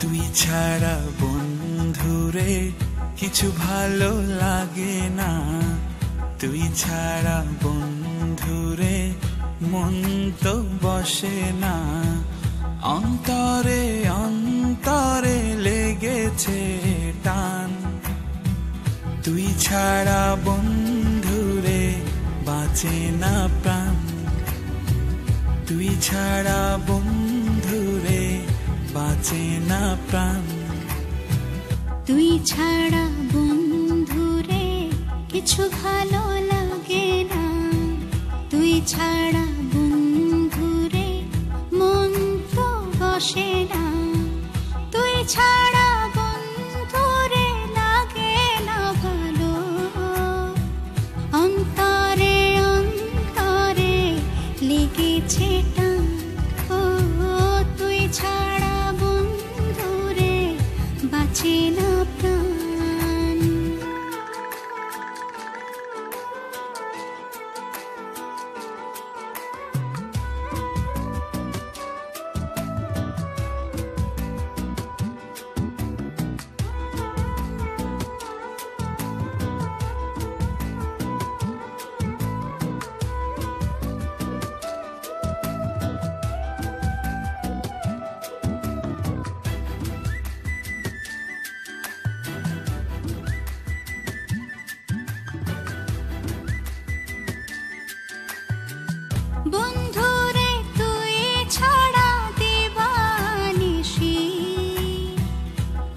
তুই ছাড়া বন্ধুরে কিছু ভালো লাগে না, তুই ছাড়া বন্ধুরে মন তো বসে না। অন্তরে অন্তরে লেগেছে টান, তুই ছাড়া বন্ধুরে বাঁচে না প্রাণ, তুই ছাড়া বন্ধুরে বাঁচে না প্রাণ। তুই ছাড়া বন্ধুরে কিছু ভালো লাগে না, তুই ছাড়া বন্ধুরে মন তো বসে না। তুই ছাড়া বন্ধুরে লাগে না ভালো, অন্তরে অন্তরে লেগেছে টান। ও তুই ছাড়া বন্ধুরে বাঁচে না প্রাণ। বন্ধুরে তুই ছাড়া দিবানিশি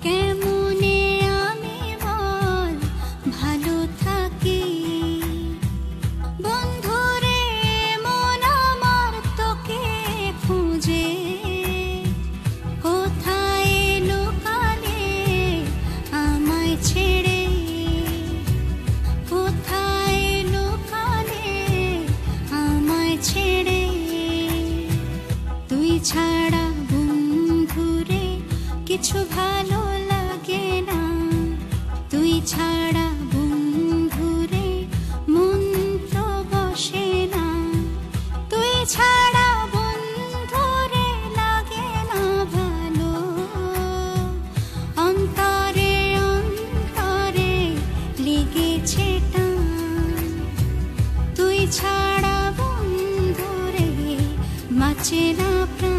কেমনে আমি বল ভালো থাকি। বন্ধুরে মন আমার তোকে খুঁজে, কোথায় লুকালে আমায় ছেড়ে, কোথায় লুকালে আমায় ছেড়ে। তুই ছাড়া বন্ধুরে কিছু ভালো লাগে না, তুই ছাড়া বন্ধুরে মন তো বসে না। তুই ছাড়া বন্ধুরে লাগে না ভালো, অন্তরে অন্তরে লেগেছে টান। তুই ছাড়া বন্ধুরে বাঁচে না প্রাণ।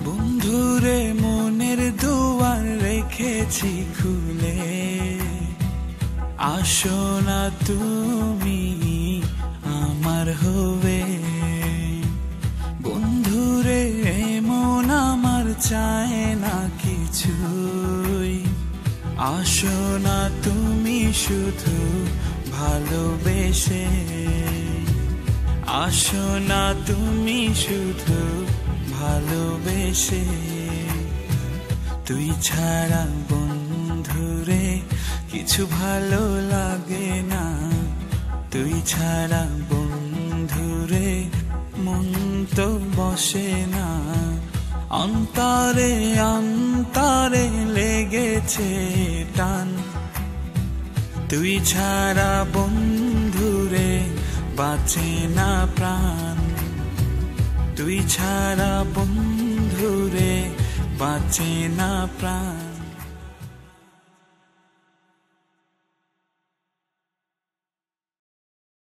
বন্ধুরে মনের দুয়ার রেখেছি খুলে, আসো না তুমি আমার হবে। বন্ধুরে মন আমার চায় না কিছুই, আসো না তুমি শুধু ভালোবেসে, আসো না তুমি শুধু ভালোবেসে। তুই ছাড়া বন্ধুরে কিছু ভালো লাগে না, তুই ছাড়া বন্ধুরে মন তো বসে না। অন্তরে অন্তরে লেগেছে টান, তুই ছাড়া বন্ধুরে বাঁচে না প্রাণ, তুই ছাড়া বন্ধুরে বাঁচে না প্রাণ।